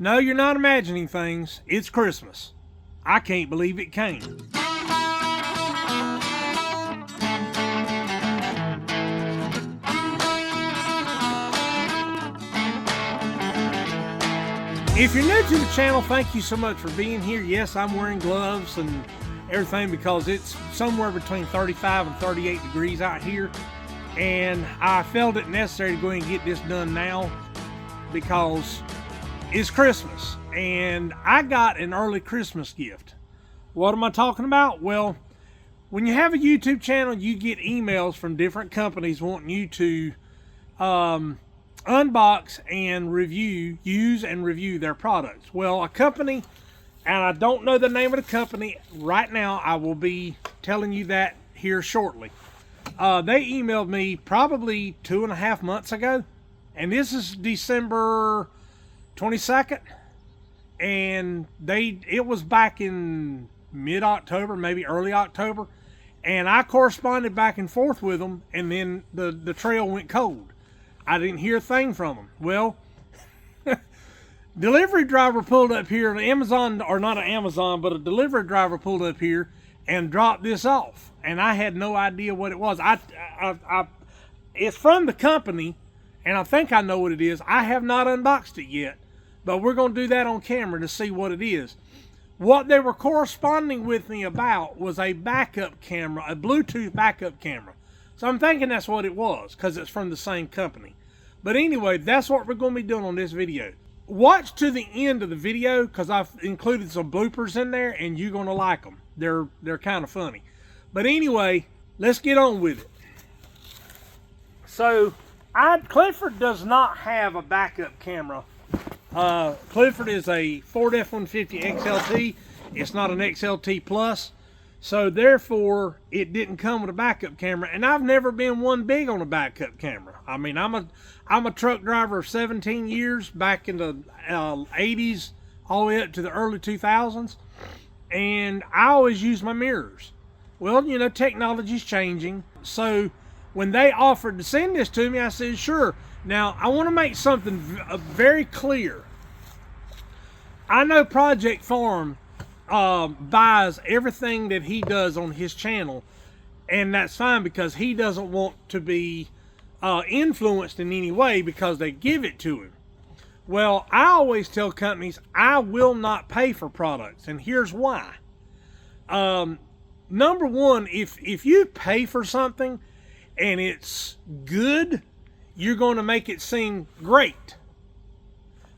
No, you're not imagining things. It's Christmas. I can't believe it came. If you're new to the channel, thank you so much for being here. Yes, I'm wearing gloves and everything because it's somewhere between 35 and 38 degrees out here. And I felt it necessary to go ahead and get this done now because it's Christmas. And I got an early Christmas gift. What am I talking about? Well, when you have a YouTube channel, you get emails from different companies wanting you to unbox and use and review their products. Well, a company, and I don't know the name of the company right now, I will be telling you that here shortly. They emailed me probably 2.5 months ago, and this is December 22nd, and it was back in mid-October, maybe early October, and I corresponded back and forth with them, and then the trail went cold. I didn't hear a thing from them. Well, delivery driver pulled up here, an Amazon, or not an Amazon, but a delivery driver pulled up here and dropped this off, and I had no idea what it was. It's from the company, and I think I know what it is. I have not unboxed it yet, but we're going to do that on camera to see what it is. What they were corresponding with me about was a backup camera, a Bluetooth backup camera. So I'm thinking that's what it was, because it's from the same company. But anyway, that's what we're going to be doing on this video. Watch to the end of the video, because I've included some bloopers in there, and you're going to like them. They're kind of funny. But anyway, let's get on with it. So, Clifford does not have a backup camera. Clifford is a Ford F-150 XLT. It's not an XLT Plus. So therefore, it didn't come with a backup camera, and I've never been one big on a backup camera. I mean, I'm a truck driver of 17 years, back in the 80s, all the way up to the early 2000s, and I always use my mirrors. Well, you know, technology's changing, so when they offered to send this to me, I said, sure. Now, I want to make something very clear. I know Project Farm buys everything that he does on his channel, and that's fine because he doesn't want to be influenced in any way because they give it to him. Well, I always tell companies I will not pay for products, and here's why. Number one, if you pay for something and it's good, you're going to make it seem great.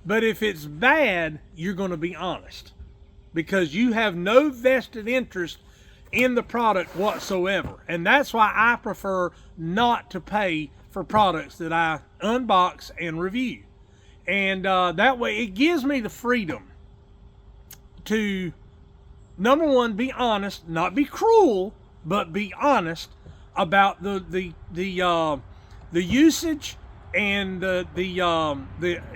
But if it's bad, you're going to be honest, because you have no vested interest in the product whatsoever. And that's why I prefer not to pay for products that I unbox and review. And that way it gives me the freedom to, number one, be honest, not be cruel, but be honest about the usage and the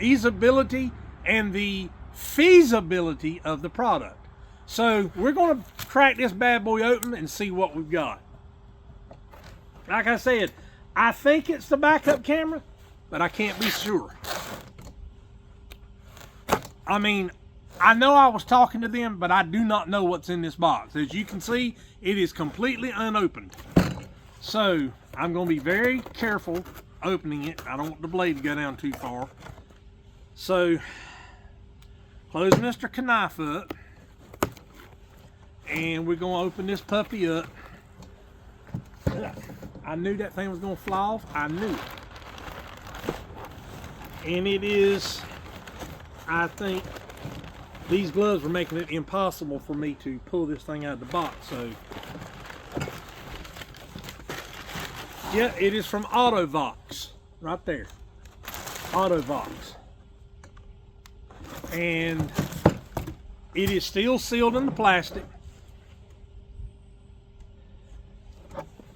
easeability and the feasibility of the product. So we're going to crack this bad boy open and see what we've got. Like I said, I think it's the backup camera, but I can't be sure. I mean, I know I was talking to them, but I do not know what's in this box. As you can see, it is completely unopened. So I'm going to be very careful opening it. I don't want the blade to go down too far. So close Mr. Knife up, and we're going to open this puppy up. I knew that thing was going to fly off. I knew it. And it is, I think, these gloves were making it impossible for me to pull this thing out of the box. So, yeah, it is from Auto-Vox, right there. Auto-Vox. And it is still sealed in the plastic.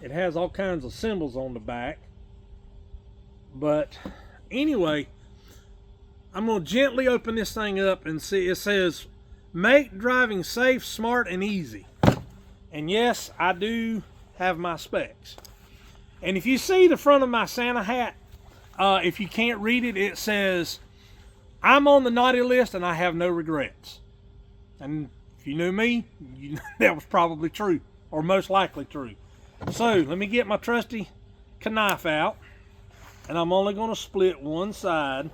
It has all kinds of symbols on the back. But anyway, I'm going to gently open this thing up and see. It says, make driving safe, smart, and easy. And yes, I do have my specs. And if you see the front of my Santa hat, if you can't read it, it says, I'm on the naughty list and I have no regrets. And if you knew me, that was probably true, or most likely true. So let me get my trusty knife out, and I'm only going to split one side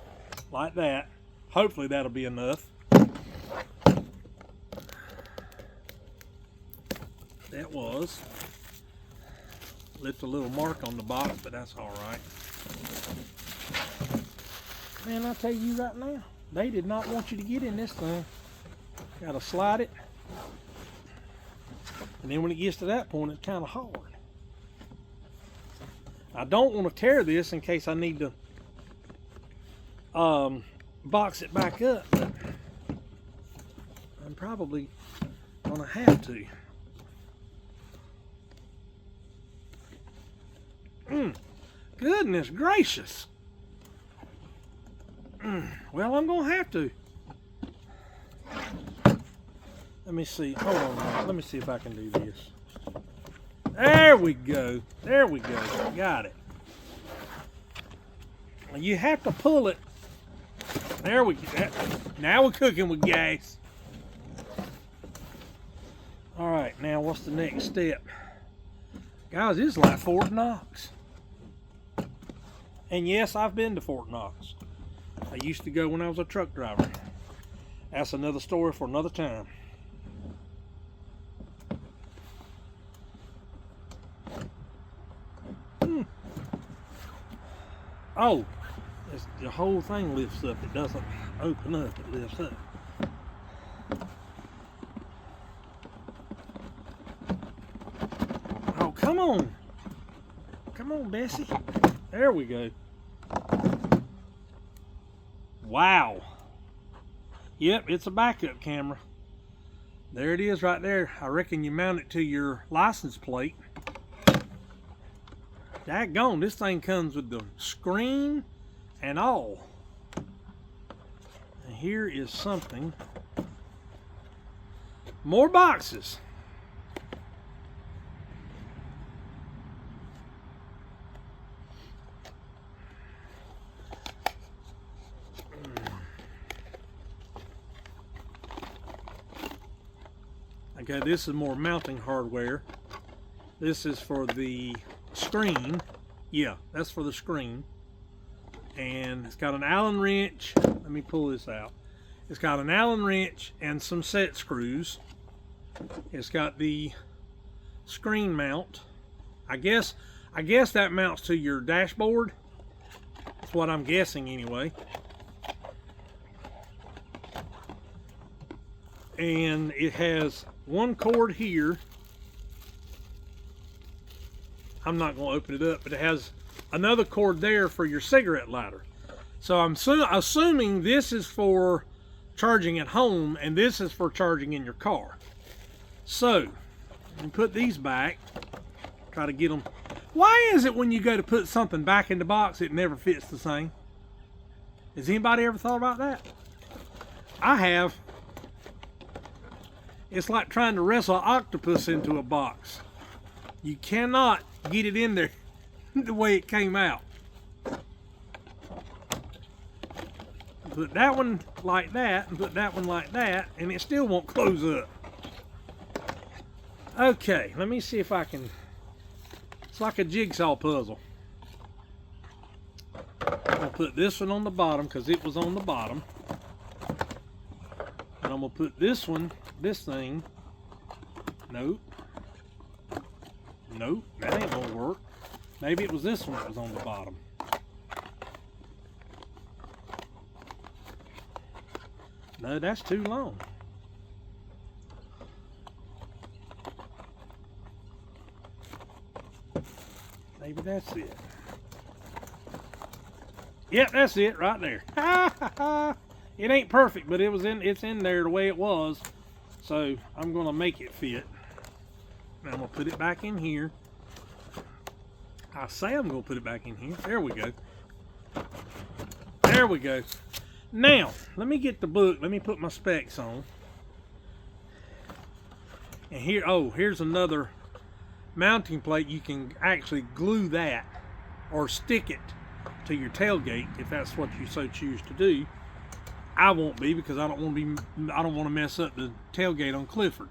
like that. Hopefully that'll be enough. That was. Left a little mark on the box, but that's all right. Man, I tell you right now, they did not want you to get in this thing. Gotta slide it. And then when it gets to that point, it's kind of hard. I don't want to tear this in case I need to box it back up, but I'm probably gonna have to. Goodness gracious. Well, I'm gonna have to. Let me see. Hold on a minute. Let me see if I can do this. There we go. There we go. Got it. You have to pull it. There we go. Now we're cooking with gas. All right. Now what's the next step? Guys, this is like Fort Knox. And yes, I've been to Fort Knox. I used to go when I was a truck driver. That's another story for another time. Oh, the whole thing lifts up. It doesn't open up, it lifts up. Oh, come on. Come on, Bessie. There we go. Wow. Yep, it's a backup camera. There it is right there. I reckon you mount it to your license plate. Daggone, this thing comes with the screen and all. And here is something. More boxes. Okay, this is more mounting hardware. This is for the screen. Yeah, that's for the screen. And it's got an Allen wrench. Let me pull this out. It's got an Allen wrench and some set screws. It's got the screen mount. I guess that mounts to your dashboard. That's what I'm guessing anyway. And it has one cord here. I'm not going to open it up, but it has another cord there for your cigarette lighter. So I'm assuming this is for charging at home and this is for charging in your car. So, you put these back, try to get them. Why is it when you go to put something back in the box, it never fits the same? Has anybody ever thought about that? I have. It's like trying to wrestle an octopus into a box. You cannot get it in there the way it came out. Put that one like that and put that one like that, and it still won't close up. Okay, let me see if I can. It's like a jigsaw puzzle. I'll put this one on the bottom because it was on the bottom. And I'm going to put this one, this thing. Nope. Nope, that ain't going to work. Maybe it was this one that was on the bottom. No, that's too long. Maybe that's it. Yep, that's it right there. It ain't perfect, but it's in there the way it was. So I'm gonna make it fit. Now I'm gonna put it back in here. I say I'm gonna put it back in here. There we go. There we go. Now, let me get the book. Let me put my specs on. And here, oh, here's another mounting plate. You can actually glue that or stick it to your tailgate if that's what you so choose to do. I won't be, because I don't want to mess up the tailgate on Clifford.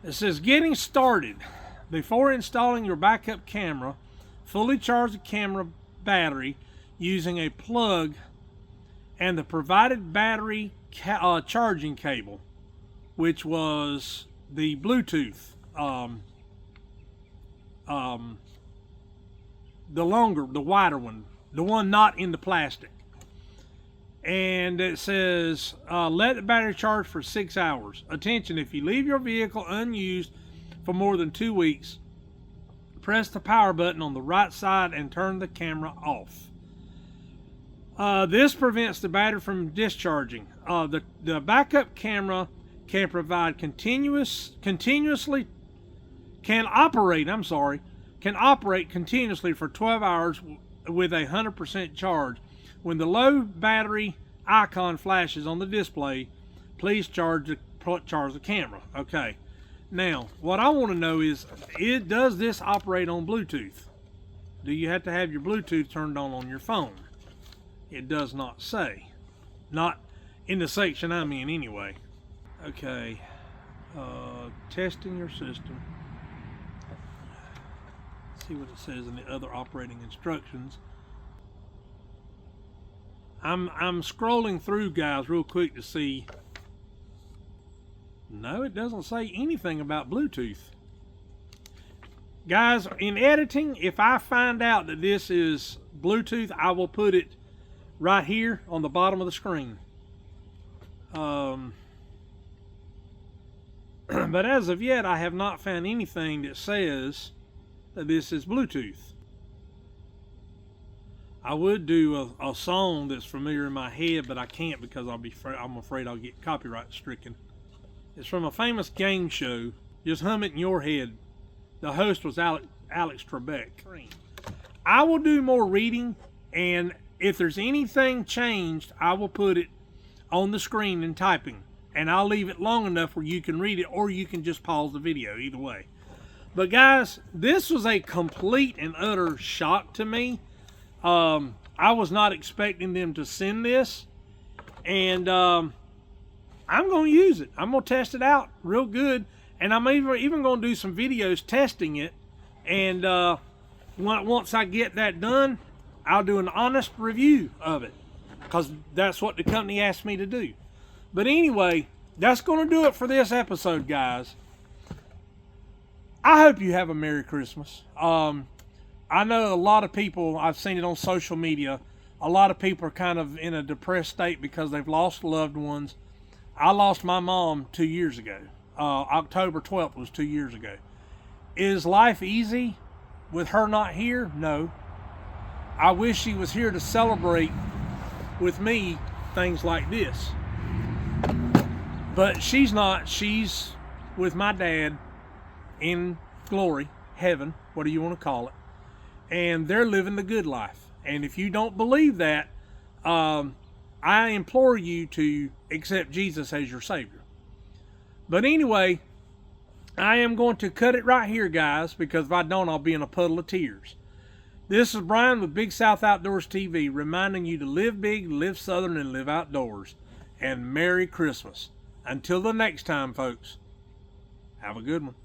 It says, getting started. Before installing your backup camera, fully charge the camera battery using a plug and the provided battery charging cable, which was the Bluetooth, the wider one, the one not in the plastic. And it says, let the battery charge for 6 hours. Attention, if you leave your vehicle unused for more than 2 weeks, press the power button on the right side and turn the camera off. This prevents the battery from discharging. The backup camera can operate continuously for 12 hours with a 100% charge. When the low battery icon flashes on the display, please charge the camera. Okay. Now, what I want to know is, does this operate on Bluetooth? Do you have to have your Bluetooth turned on your phone? It does not say. Not in the section I'm in anyway. Okay. Testing your system. Let's see what it says in the other operating instructions. I'm scrolling through, guys, real quick to see. No, it doesn't say anything about Bluetooth. Guys, in editing, if I find out that this is Bluetooth, I will put it right here on the bottom of the screen. But as of yet, I have not found anything that says that this is Bluetooth. I would do a song that's familiar in my head, but I can't, because I'm afraid I'll get copyright stricken. It's from a famous game show. Just hum it in your head. The host was Alex Trebek. I will do more reading, and if there's anything changed, I will put it on the screen in typing, and I'll leave it long enough where you can read it, or you can just pause the video, either way. But guys, this was a complete and utter shock to me. I was not expecting them to send this, and I'm going to use it. I'm going to test it out real good, and I'm even going to do some videos testing it, and once I get that done, I'll do an honest review of it, because that's what the company asked me to do. But anyway, that's going to do it for this episode, guys. I hope you have a Merry Christmas. I know a lot of people, I've seen it on social media, a lot of people are kind of in a depressed state because they've lost loved ones. I lost my mom 2 years ago. October 12th was 2 years ago. Is life easy with her not here? No. I wish she was here to celebrate with me things like this. But she's not. She's with my dad in glory, heaven, what do you want to call it. And they're living the good life. And if you don't believe that, I implore you to accept Jesus as your Savior. But anyway, I am going to cut it right here, guys, because if I don't, I'll be in a puddle of tears. This is Brian with Big South Outdoors TV, reminding you to live big, live southern, and live outdoors. And Merry Christmas. Until the next time, folks, have a good one.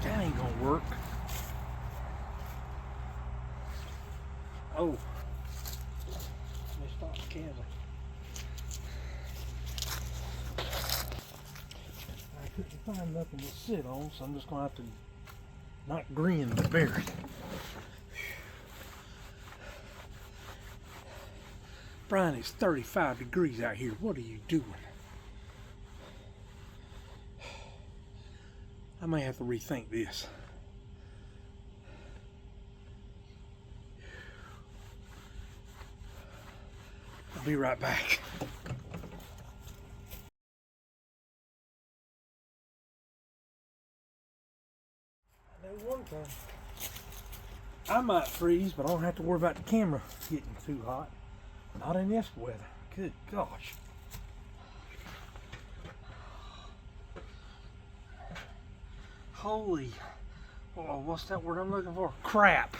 That ain't gonna work. Oh, let me stop the camera. I couldn't find nothing to sit on, so I'm just gonna have to not grin but bear it. Brian, it's 35 degrees out here. What are you doing? I may have to rethink this. I'll be right back. I know one time I might freeze, but I don't have to worry about the camera getting too hot. Not in this weather. Good gosh. Holy, oh, what's that word I'm looking for? Crap.